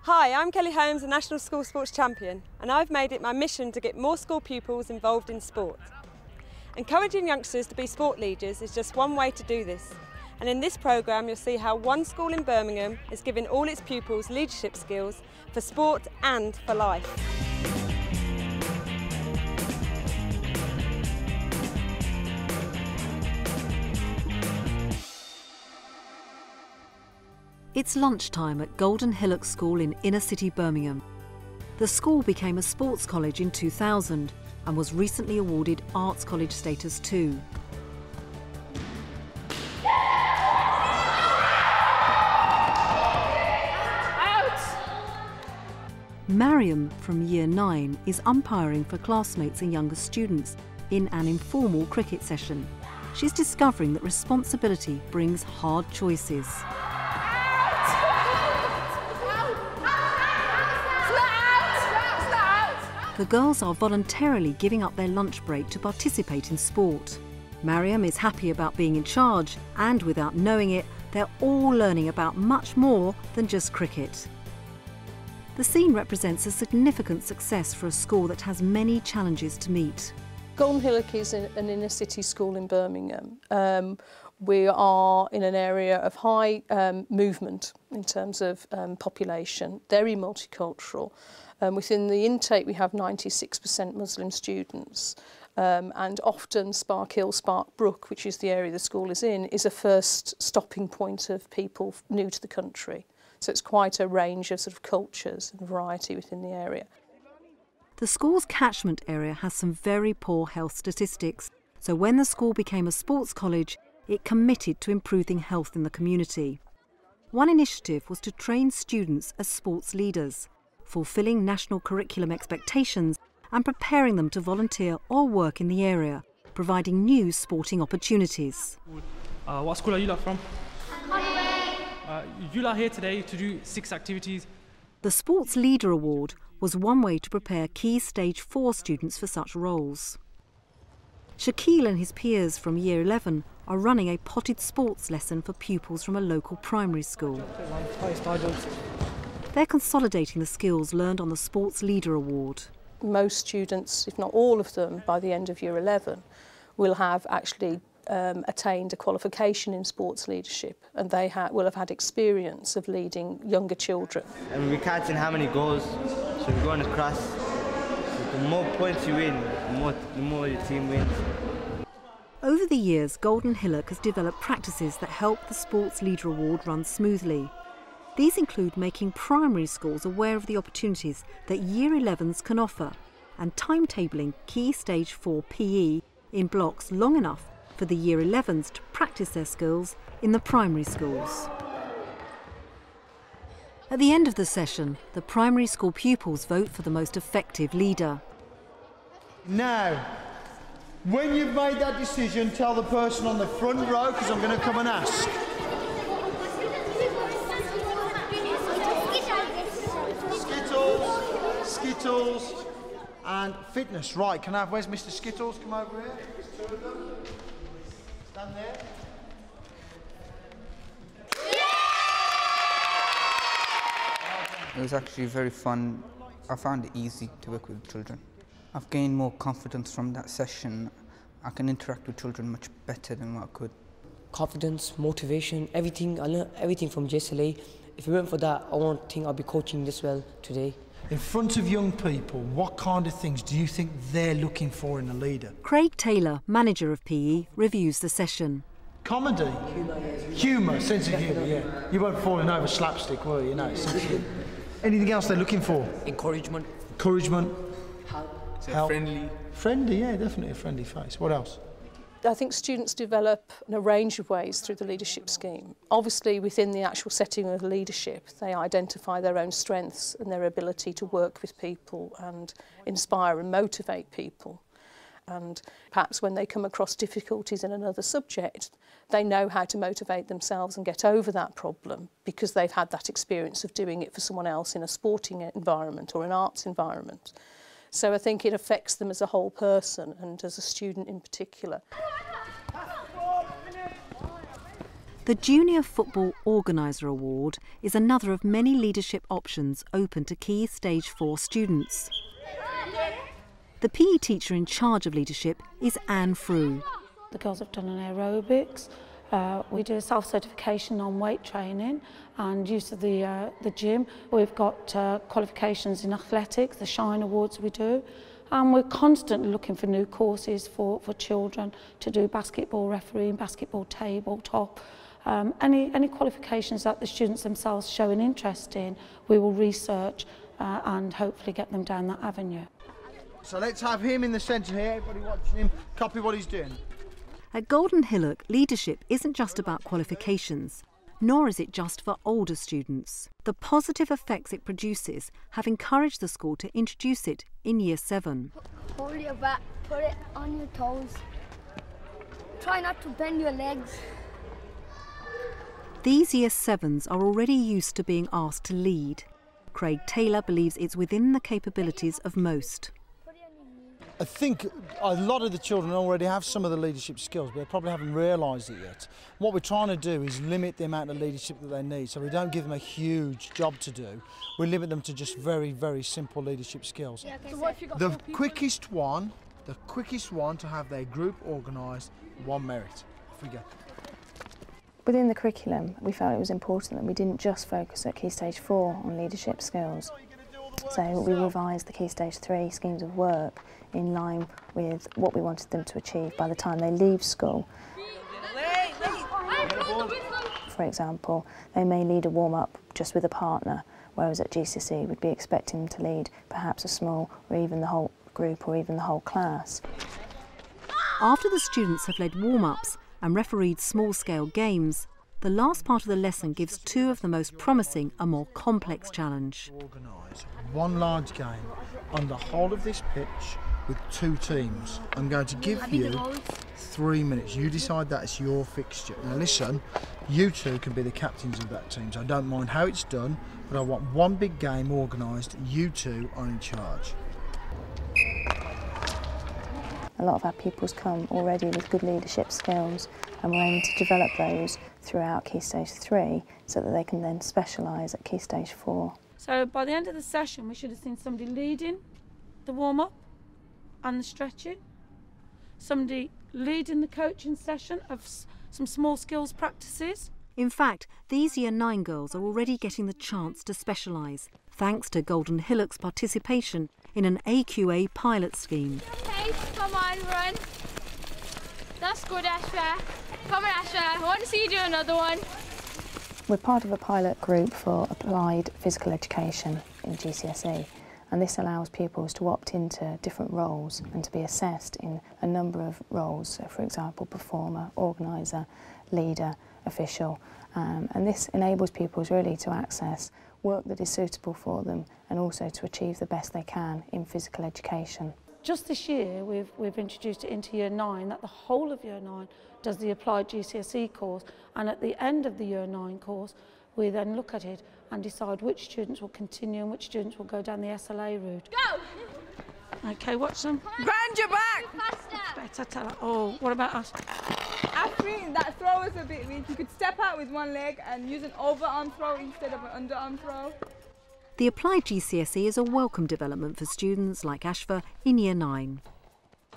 Hi, I'm Kelly Holmes, a National School Sports Champion, and I've made it my mission to get more school pupils involved in sport. Encouraging youngsters to be sport leaders is just one way to do this, and in this programme you'll see how one school in Birmingham is giving all its pupils leadership skills for sport and for life. It's lunchtime at Golden Hillock School in inner city Birmingham. The school became a sports college in 2000 and was recently awarded Arts College status too. Mariam from Year 9 is umpiring for classmates and younger students in an informal cricket session. She's discovering that responsibility brings hard choices. The girls are voluntarily giving up their lunch break to participate in sport. Mariam is happy about being in charge, and without knowing it, they're all learning about much more than just cricket. The scene represents a significant success for a school that has many challenges to meet. Golden Hillock is an inner city school in Birmingham. We are in an area of high movement in terms of population, very multicultural. Within the intake we have 96% Muslim students, and often Spark Hill, Spark Brook, which is the area the school is in, is a first stopping point of people new to the country. So it's quite a range of sort of cultures and variety within the area. The school's catchment area has some very poor health statistics, so when the school became a sports college, it committed to improving health in the community. One initiative was to train students as sports leaders, fulfilling national curriculum expectations and preparing them to volunteer or work in the area, providing new sporting opportunities. What school are you lot from? You lot are here today to do 6 activities. The Sports Leader Award was one way to prepare key Stage 4 students for such roles. Shaquille and his peers from Year 11 are running a potted sports lesson for pupils from a local primary school. They're consolidating the skills learned on the Sports Leader Award. Most students, if not all of them, by the end of Year 11 will have actually attained a qualification in sports leadership, and they will have had experience of leading younger children. And we're counting how many goals, so we're going across. The more points you win, the more your team wins. Over the years, Golden Hillock has developed practices that help the Sports Leader Award run smoothly. These include making primary schools aware of the opportunities that Year 11s can offer and timetabling key Stage 4 PE in blocks long enough for the Year 11s to practice their skills in the primary schools. At the end of the session, the primary school pupils vote for the most effective leader. Now, when you've made that decision, tell the person on the front row, because I'm going to come and ask. Skittles and fitness. Right, can I have, where's Mr. Skittles? Come over here. There's 2 of them. Stand there. It was actually very fun. I found it easy to work with children. I've gained more confidence from that session. I can interact with children much better than what I could. Confidence, motivation, everything. I learned everything from JSLA. If it weren't for that, I won't think I'll be coaching this well today. In front of young people, what kind of things do you think they're looking for in a leader? Craig Taylor, manager of PE, reviews the session. Comedy? Humour, sense of humour, yeah. You weren't falling over slapstick, were you? No, anything else they're looking for? Encouragement. Encouragement. Help. Friendly. Friendly, yeah, definitely a friendly face. What else? I think students develop in a range of ways through the leadership scheme. Obviously, within the actual setting of leadership, they identify their own strengths and their ability to work with people and inspire and motivate people. And perhaps when they come across difficulties in another subject, they know how to motivate themselves and get over that problem because they've had that experience of doing it for someone else in a sporting environment or an arts environment. So I think it affects them as a whole person and as a student in particular. The Junior Football Organiser Award is another of many leadership options open to Key Stage 4 students. The PE teacher in charge of leadership is Anne Frew. The girls have done an aerobics. We do a self-certification on weight training and use of the gym. We've got qualifications in athletics, the Shine Awards we do. And we're constantly looking for new courses for children to do basketball refereeing, basketball tabletop. Any qualifications that the students themselves show an interest in, we will research and hopefully get them down that avenue. So let's have him in the centre here, everybody watching him, copy what he's doing. At Golden Hillock, leadership isn't just about qualifications, nor is it just for older students. The positive effects it produces have encouraged the school to introduce it in Year 7. Hold your back, put it on your toes. Try not to bend your legs. These Year 7s are already used to being asked to lead. Craig Taylor believes it's within the capabilities of most. I think a lot of the children already have some of the leadership skills, but they probably haven't realised it yet. What we're trying to do is limit the amount of leadership that they need, so we don't give them a huge job to do. We limit them to just very, very simple leadership skills. The quickest one to have their group organised, one merit. Off we go. Within the curriculum, we felt it was important that we didn't just focus at Key Stage 4 on leadership skills. So we revised the Key Stage 3 schemes of work in line with what we wanted them to achieve by the time they leave school. For example, they may lead a warm-up just with a partner, whereas at GCSE we'd be expecting them to lead perhaps a small or even the whole group or even the whole class. After the students have led warm-ups and refereed small-scale games, the last part of the lesson gives two of the most promising a more complex challenge. Organise one large game on the whole of this pitch with two teams. I'm going to give you 3 minutes. You decide that it's your fixture. Now listen, you two can be the captains of that team, so I don't mind how it's done, but I want one big game organised. You two are in charge. A lot of our pupils come already with good leadership skills, and we're aiming to develop those throughout Key Stage 3 so that they can then specialise at Key Stage 4. So by the end of the session we should have seen somebody leading the warm-up and the stretching, somebody leading the coaching session of some small skills practices. In fact, these Year 9 girls are already getting the chance to specialise, thanks to Golden Hillock's participation in an AQA pilot scheme. Okay, come on, run. That's good, Ashra. Come on, Ashra. I want to see you do another one. We're part of a pilot group for applied physical education in GCSE, and this allows pupils to opt into different roles and to be assessed in a number of roles, so for example performer, organiser, leader, official, and this enables pupils really to access work that is suitable for them and also to achieve the best they can in physical education. Just this year we've introduced it into Year 9, that the whole of Year 9 does the applied GCSE course, and at the end of the Year 9 course we then look at it and decide which students will continue and which students will go down the SLA route. Go! Okay, watch them. Bend your back! Better tell her. Oh, what about us? I think that throw is a bit weak. You could step out with one leg and use an overarm throw instead of an underarm throw. The applied GCSE is a welcome development for students like Ashva in Year 9.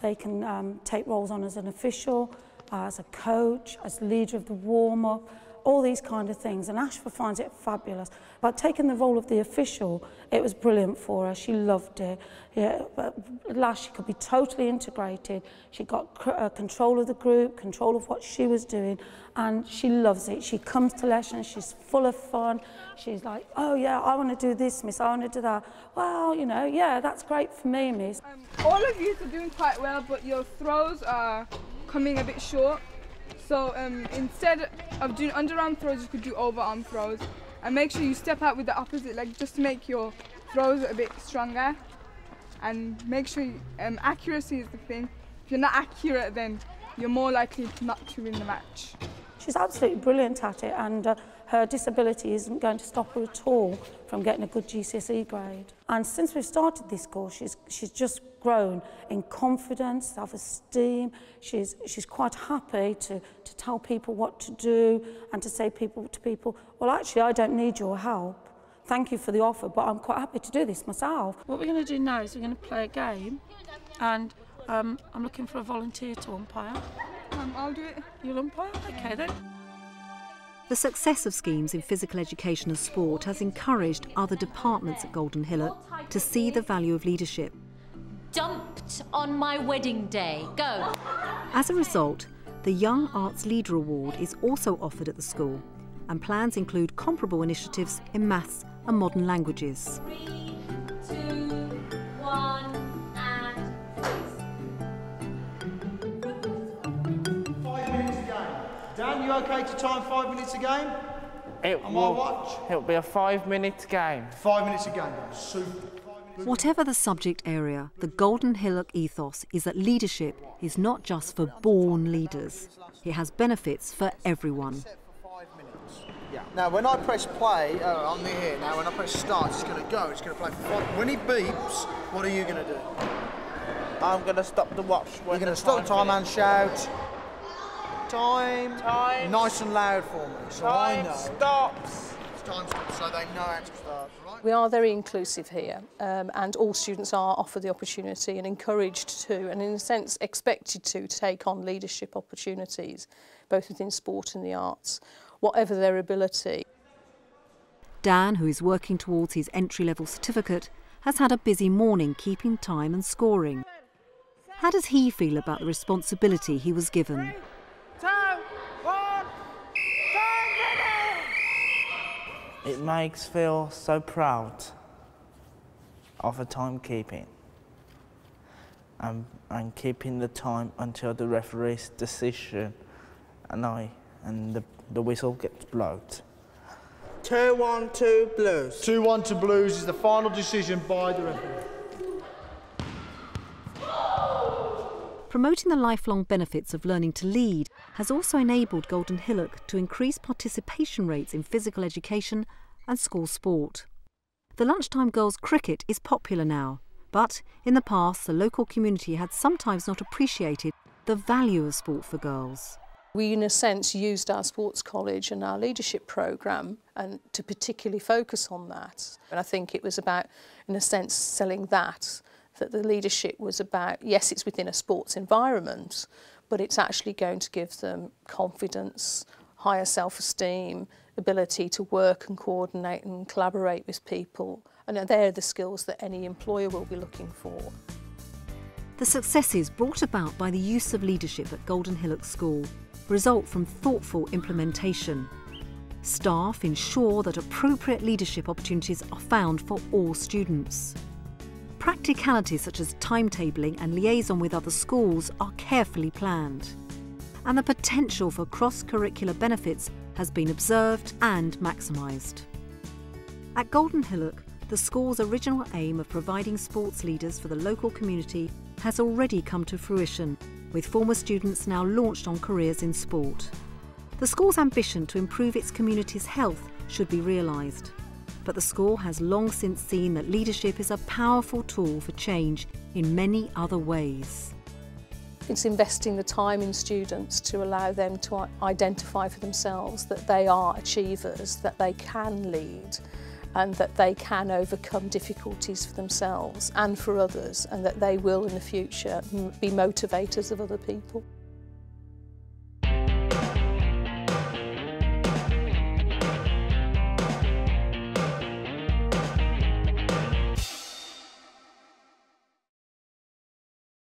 They can take roles on as an official, as a coach, as leader of the warm-up, all these kind of things, and Ashva finds it fabulous. But taking the role of the official, it was brilliant for her. She loved it. Yeah, but at last she could be totally integrated. She got control of the group, control of what she was doing, and she loves it. She comes to lessons, she's full of fun. She's like, oh yeah, I want to do this, miss, I want to do that. Well, you know, yeah, that's great for me, miss. All of you are doing quite well, but your throws are coming a bit short. So instead of doing underarm throws, you could do overarm throws. And make sure you step out with the opposite leg just to make your throws a bit stronger. And make sure accuracy is the thing. If you're not accurate, then you're more likely not to win the match. She's absolutely brilliant at it, and her disability isn't going to stop her at all from getting a good GCSE grade. And since we've started this course, she's just grown in confidence, self-esteem. She's quite happy to tell people what to do and to say to people, well, actually, I don't need your help. Thank you for the offer, but I'm quite happy to do this myself. What we're going to do now is we're going to play a game, and I'm looking for a volunteer to umpire. I'll do it. You'll umpire? Okay then. The success of schemes in physical education and sport has encouraged other departments at Golden Hillock to see the value of leadership. Dumped on my wedding day. Go. As a result, the Young Arts Leader Award is also offered at the school, and plans include comparable initiatives in maths and modern languages. 3, 2, 1, and freeze. 5 minutes a game. Dan, you okay to time 5 minutes a game? On my watch? It'll be a 5-minute game. 5 minutes a game. Super. Whatever the subject area, the Golden Hillock ethos is that leadership is not just for born leaders. It has benefits for everyone. Yeah. Now, when I press play, I'm near here now, when I press start, it's going to go. It's going to play for 5. When he beeps, what are you going to do? I'm going to stop the watch. You're going to stop the time and shout, time, nice and loud for me, so I know. Stops. Time stops, so they know how to start. Right? We are very inclusive here, and all students are offered the opportunity and encouraged to, and in a sense expected to take on leadership opportunities, both within sport and the arts, whatever their ability. Dan, who is working towards his entry-level certificate, has had a busy morning keeping time and scoring. How does he feel about the responsibility he was given? 2, 1, it makes me feel so proud of the timekeeping and keeping the time until the referee's decision and the whistle gets blown. 2-1 to Blues. 2-1 to Blues is the final decision by the referee. Promoting the lifelong benefits of learning to lead has also enabled Golden Hillock to increase participation rates in physical education and school sport. The lunchtime girls' cricket is popular now, but in the past the local community had sometimes not appreciated the value of sport for girls. We, in a sense, used our sports college and our leadership programme and to particularly focus on that. And I think it was about, in a sense, selling that the leadership was about, yes, it's within a sports environment, but it's actually going to give them confidence, higher self-esteem, ability to work and coordinate and collaborate with people. And they're the skills that any employer will be looking for. The successes brought about by the use of leadership at Golden Hillock School result from thoughtful implementation. Staff ensure that appropriate leadership opportunities are found for all students. Practicalities such as timetabling and liaison with other schools are carefully planned. And the potential for cross-curricular benefits has been observed and maximised. At Golden Hillock, the school's original aim of providing sports leaders for the local community has already come to fruition, with former students now launched on careers in sport. The school's ambition to improve its community's health should be realised. But the school has long since seen that leadership is a powerful tool for change in many other ways. It's investing the time in students to allow them to identify for themselves that they are achievers, that they can lead, and that they can overcome difficulties for themselves and for others, and that they will in the future be motivators of other people.